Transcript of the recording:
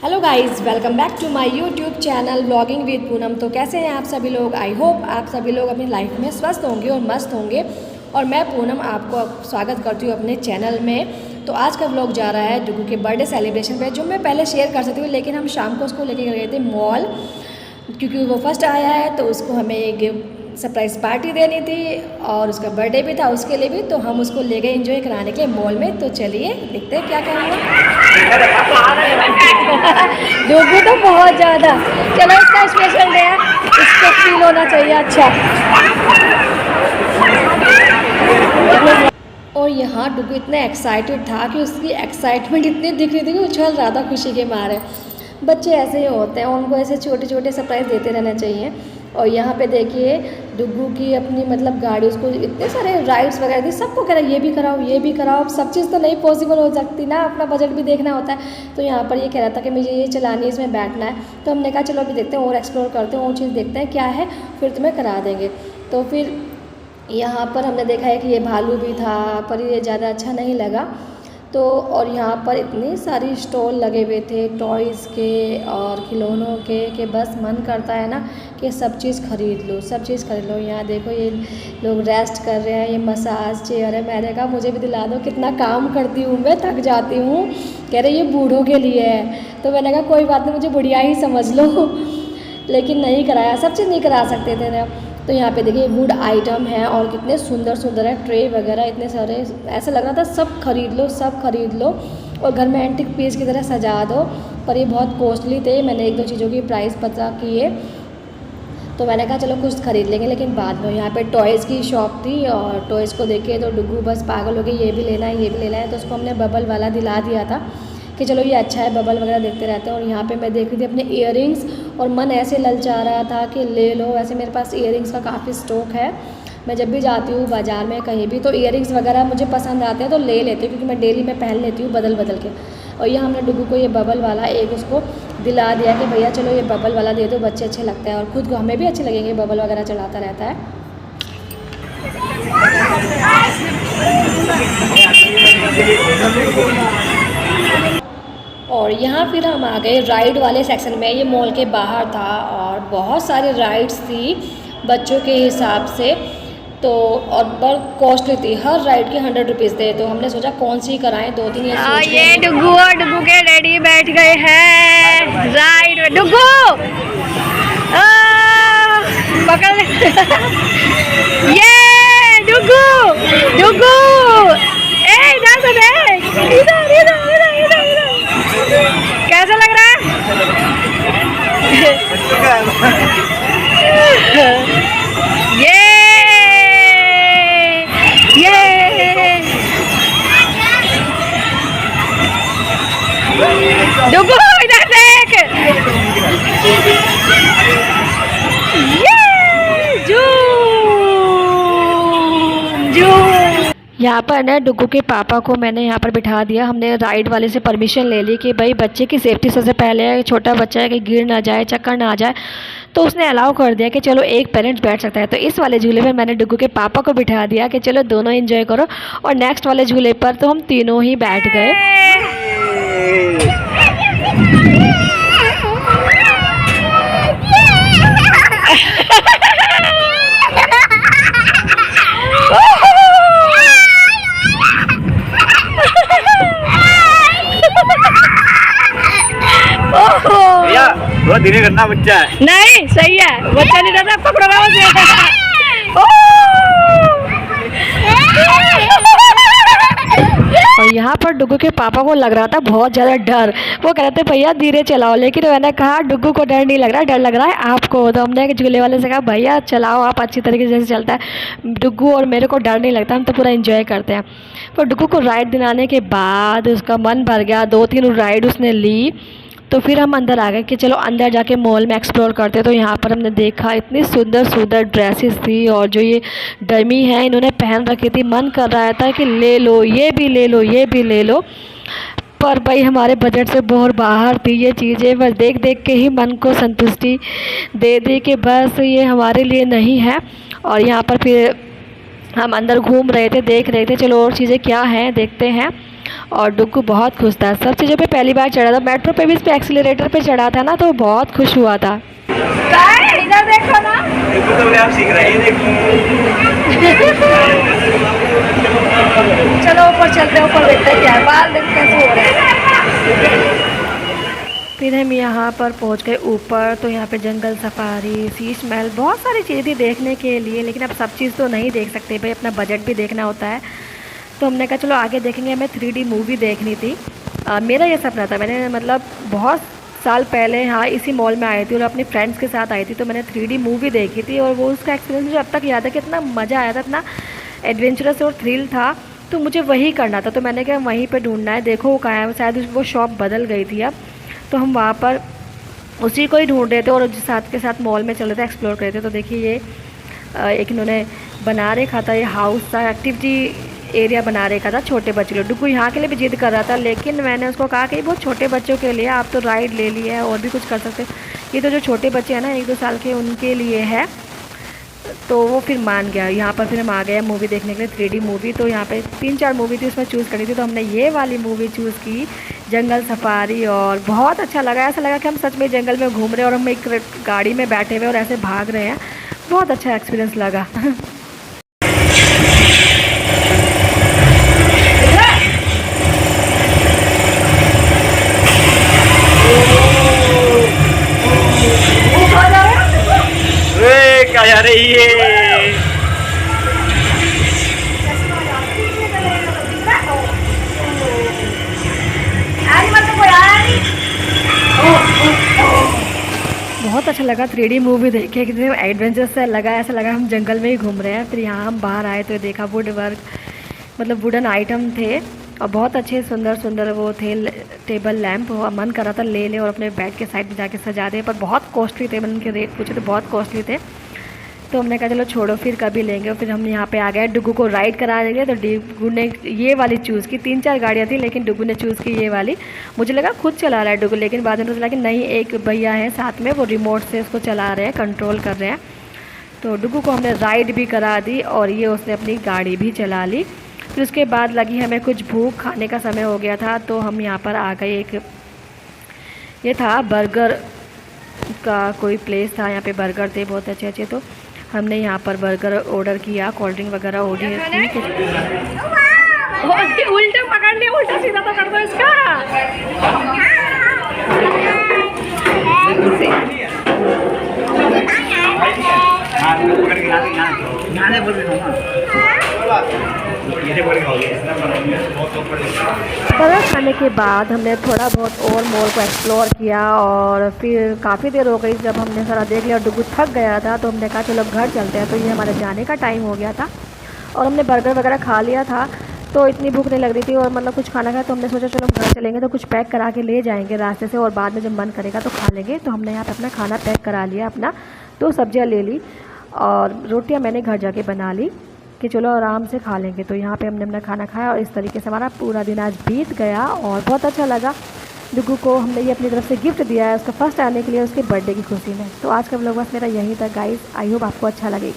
Hello guys, welcome back to my YouTube channel vlogging with Poonam. तो कैसे हैं आप सभी लोग? आई होप आप सभी लोग अपनी लाइफ में स्वस्थ होंगे और मस्त होंगे। और मैं पूनम आपको स्वागत करती हूँ अपने चैनल में। तो आज का व्लॉग जा रहा है डुगू के बर्थडे सेलिब्रेशन पे, जो मैं पहले शेयर कर सकती हूँ, लेकिन हम शाम को उसको लेके गए थे मॉल, क्योंकि वो फर्स्ट आया है तो उसको हमें एक सरप्राइज़ पार्टी देनी थी और उसका बर्थडे भी था उसके लिए भी। तो हम उसको ले गए एंजॉय कराने के लिए मॉल में। तो चलिए देखते हैं क्या क्या हुआ। डुगू तो बहुत ज़्यादा, चलो इसका स्पेशल डे है, इसको फील होना चाहिए अच्छा। और यहाँ डुगू इतना एक्साइटेड था कि उसकी एक्साइटमेंट इतनी दिख रही थी कि उछल रहा था खुशी के मारे। बच्चे ऐसे ही होते हैं, उनको ऐसे छोटे छोटे सरप्राइज़ देते रहना चाहिए। और यहाँ पे देखिए डुगू की अपनी मतलब गाड़ी, उसको इतने सारे राइड्स वगैरह थी, सबको कह रहा है ये भी कराओ ये भी कराओ। सब चीज़ तो नहीं पॉसिबल हो सकती ना, अपना बजट भी देखना होता है। तो यहाँ पर ये कह रहा था कि मुझे ये चलानी है, इसमें बैठना है। तो हमने कहा चलो अभी देखते हैं और एक्सप्लोर करते हैं और चीज़ देखते हैं क्या है, फिर तुम्हें करा देंगे। तो फिर यहाँ पर हमने देखा है कि ये भालू भी था, पर ये ज़्यादा अच्छा नहीं लगा। तो और यहाँ पर इतनी सारी स्टॉल लगे हुए थे टॉयज़ के और खिलौनों के, कि बस मन करता है ना कि सब चीज़ खरीद लो, सब चीज़ खरीद लो। यहाँ देखो ये लोग रेस्ट कर रहे हैं, ये मसाज चेयर है। मैंने कहा मुझे भी दिला दो, कितना काम करती हूँ मैं, थक जाती हूँ। कह रहे ये बूढ़ों के लिए है। तो मैंने कहा कोई बात नहीं, मुझे बुढ़िया ही समझ लो। लेकिन नहीं कराया, सब चीज़ नहीं करा सकते थे ना। तो यहाँ पे देखिए वुड आइटम है और कितने सुंदर सुंदर है, ट्रे वगैरह इतने सारे। ऐसा लग रहा था सब खरीद लो सब खरीद लो और घर में एंटिक पीस की तरह सजा दो। पर ये बहुत कॉस्टली थे, मैंने एक दो चीज़ों की प्राइस पता किए तो मैंने कहा चलो कुछ खरीद लेंगे। लेकिन बाद में यहाँ पे टॉयज़ की शॉप थी और टॉयज़ को देखे तो डुगू बस पागल हो गई, ये भी लेना है ये भी लेना है। तो उसको हमने बबल वाला दिला दिया था कि चलो ये अच्छा है, बबल वगैरह देखते रहते हैं। और यहाँ पे मैं देख रही थी अपने इयररिंग्स और मन ऐसे ललचा रहा था कि ले लो। वैसे मेरे पास इयररिंग्स का काफ़ी स्टॉक है, मैं जब भी जाती हूँ बाज़ार में कहीं भी तो इयररिंग्स वगैरह मुझे पसंद आते हैं तो ले लेती हूँ, क्योंकि मैं डेली में पहन लेती हूँ बदल बदल के। और ये हमने डुगू को ये बबल वाला एक उसको दिला दिया कि भैया चलो ये बबल वाला दे दो, बच्चे अच्छे लगते हैं और खुद को हमें भी अच्छे लगेंगे, बबल वगैरह चलाता रहता है। और यहाँ फिर हम आ गए राइड वाले सेक्शन में। ये मॉल के बाहर था और बहुत सारी राइड्स थी बच्चों के हिसाब से, तो और बहुत कॉस्टली थी। हर राइड के 100 रुपीज़ थे। तो हमने सोचा कौन सी कराएं, दो तीन ये डुगू और डुगू के डैडी बैठ गए हैं राइड में। डुगू पकड़ ये डुगू डुगू इधर से देख, इधर इधर इधर इधर इधर। कैसा लग रहा है? ये डुगू इधर देख, यहाँ पर ना डुगू के पापा को मैंने यहाँ पर बिठा दिया। हमने राइड वाले से परमिशन ले ली कि भाई बच्चे की सेफ्टी सबसे पहले है, छोटा बच्चा है कि गिर ना जाए चक्कर ना आ जाए। तो उसने अलाउ कर दिया कि चलो एक पेरेंट्स बैठ सकता है। तो इस वाले झूले पर मैंने डुगू के पापा को बिठा दिया कि चलो दोनों एंजॉय करो। और नेक्स्ट वाले झूले पर तो हम तीनों ही बैठ गए। वो धीरे करना, बच्चा है। नहीं सही है, बच्चा नहीं रहता, पकड़ो और यहाँ पर डुगू के पापा को लग रहा था बहुत ज़्यादा डर। वो कह रहे थे भैया धीरे चलाओ, लेकिन मैंने कहा डुगू को डर नहीं लग रहा, डर लग रहा है आपको। तो हमने झूले वाले से कहा भैया चलाओ आप, अच्छी तरीके से चलता है डुगू और मेरे को डर नहीं लगता, हम तो पूरा एंजॉय करते हैं। तो डुगू को राइड दिलाने के बाद उसका मन भर गया, 2-3 राइड उसने ली। तो फिर हम अंदर आ गए कि चलो अंदर जाके मॉल में एक्सप्लोर करते। तो यहाँ पर हमने देखा इतनी सुंदर सुंदर ड्रेसेस थी और जो ये डमी है इन्होंने पहन रखी थी। मन कर रहा था कि ले लो ये भी ले लो ये भी ले लो, पर भाई हमारे बजट से बहुत बाहर थी ये चीज़ें। बस देख देख के ही मन को संतुष्टि दे दी कि बस ये हमारे लिए नहीं है। और यहाँ पर फिर हम अंदर घूम रहे थे, देख रहे थे चलो और चीज़ें क्या हैं देखते हैं। और डुग्गू बहुत खुश था, सब चीज़ों पे पहली बार चढ़ा था। मेट्रो पे भी इस पे एक्सीलरेटर पे चढ़ा था ना, तो बहुत खुश हुआ था। इधर देखो ना, तो आप सीख रहे हैं। चलो ऊपर चलते हैं, ऊपर देखते हैं क्या बाल देख कैसे हो रहे हैं। फिर हम यहाँ पर पहुँच गए ऊपर, तो यहाँ पे जंगल सफारी, शीश महल, बहुत सारी चीज़ें थी देखने के लिए, लेकिन अब सब चीज़ तो नहीं देख सकते भाई, अपना बजट भी देखना होता है। तो हमने कहा चलो आगे देखेंगे। हमें 3D मूवी देखनी थी। मेरा ये सपना था, मैंने मतलब बहुत साल पहले हाँ इसी मॉल में आई थी और अपने फ्रेंड्स के साथ आई थी, तो मैंने 3D मूवी देखी थी और वो उसका एक्सपीरियंस मुझे अब तक याद है कि इतना मज़ा आया था, इतना एडवेंचरस और थ्रिल था। तो मुझे वही करना था, तो मैंने कहा वहीं पर ढूंढना है। देखो वो कहाँ है, शायद वो शॉप बदल गई थी अब। तो हम वहाँ पर उसी को ही ढूंढ रहे थे और साथ के साथ मॉल में चल रहे थे, एक्सप्लोर कर रहे थे। तो देखिए ये एक इन्होंने बना रखा था, ये हाउस था, एक्टिविटी एरिया बना रखा था छोटे बच्चों के लिए। डुग्गू यहाँ के लिए भी जिद कर रहा था, लेकिन मैंने उसको कहा कि बहुत छोटे बच्चों के लिए, आप तो राइड ले लिए है और भी कुछ कर सकते हो, ये तो जो छोटे बच्चे हैं ना 1-2 साल के उनके लिए है। तो वो फिर मान गया। यहाँ पर फिर हम आ गए मूवी देखने के लिए, 3D मूवी। तो यहाँ पे 3-4 मूवी थी, उसमें चूज़ करी थी, तो हमने ये वाली मूवी चूज़ की, जंगल सफारी। और बहुत अच्छा लगा, ऐसा लगा कि हम सच में जंगल में घूम रहे हैं और हम एक गाड़ी में बैठे हुए और ऐसे भाग रहे हैं। बहुत अच्छा एक्सपीरियंस लगा। क्या जा रही है? बहुत अच्छा लगा 3D मूवी देख के, कितने एडवेंचर से लगा, ऐसा लगा हम जंगल में ही घूम रहे हैं। फिर यहाँ हम बाहर आए तो देखा वुड वर्क, मतलब वुडन आइटम थे और बहुत अच्छे सुंदर सुंदर वो थे टेबल लैंप। मन कर रहा था ले ले और अपने बेड के साइड में जाके सजा दे, पर बहुत कॉस्टली थे। मैंने उनके रेट पूछे तो बहुत कॉस्टली थे, तो हमने कहा चलो छोड़ो फिर कभी लेंगे। और फिर हम यहाँ पे आ गए, डुग्गू को राइड करा देंगे। तो डुग्गू ने ये वाली चूज़ की, 3-4 गाड़ियाँ थी लेकिन डुग्गू ने चूज़ की ये वाली। मुझे लगा खुद चला रहा है डुग्गू, लेकिन बाद में पता चला कि नहीं, एक भैया है साथ में, वो रिमोट से उसको चला रहे हैं, कंट्रोल कर रहे हैं। तो डुग्गू को हमने राइड भी करा दी और ये उसने अपनी गाड़ी भी चला ली। फिर उसके बाद लगी हमें कुछ भूख, खाने का समय हो गया था, तो हम यहाँ पर आ गए। एक ये था बर्गर का कोई प्लेस था, यहाँ पे बर्गर थे बहुत अच्छे अच्छे। तो हमने यहाँ पर बर्गर ऑर्डर किया, कोल्ड ड्रिंक वगैरह ऑर्डर की। उल्टा पकड़ लिया, उल्टा सीधा तो कर दो इसका। बर्गर खाने के बाद हमने थोड़ा बहुत और मॉल को एक्सप्लोर किया और फिर काफ़ी देर हो गई जब हमने सारा देख लिया और डुग्गू थक गया था, तो हमने कहा चलो घर चलते हैं। तो ये हमारे जाने का टाइम हो गया था और हमने बर्गर वगैरह खा लिया था, तो इतनी भूख नहीं लग रही थी और मतलब कुछ खाना खाया। तो हमने सोचा चलो हम घर चलेंगे तो कुछ पैक करा के ले जाएंगे रास्ते से और बाद में जब मन करेगा तो खा लेंगे। तो हमने यहाँ पर अपना खाना पैक करा लिया, अपना 2 सब्जियाँ ले ली और रोटियाँ मैंने घर जाके बना ली कि चलो आराम से खा लेंगे। तो यहाँ पे हमने अपना खाना खाया और इस तरीके से हमारा पूरा दिन आज बीत गया और बहुत अच्छा लगा। डुग्गू को हमने ये अपनी तरफ से गिफ्ट दिया है उसका फर्स्ट आने के लिए, उसके बर्थडे की खुशी में। तो आज का व्लॉग बस मेरा यही था गाइस, आई होप आपको अच्छा लगेगा।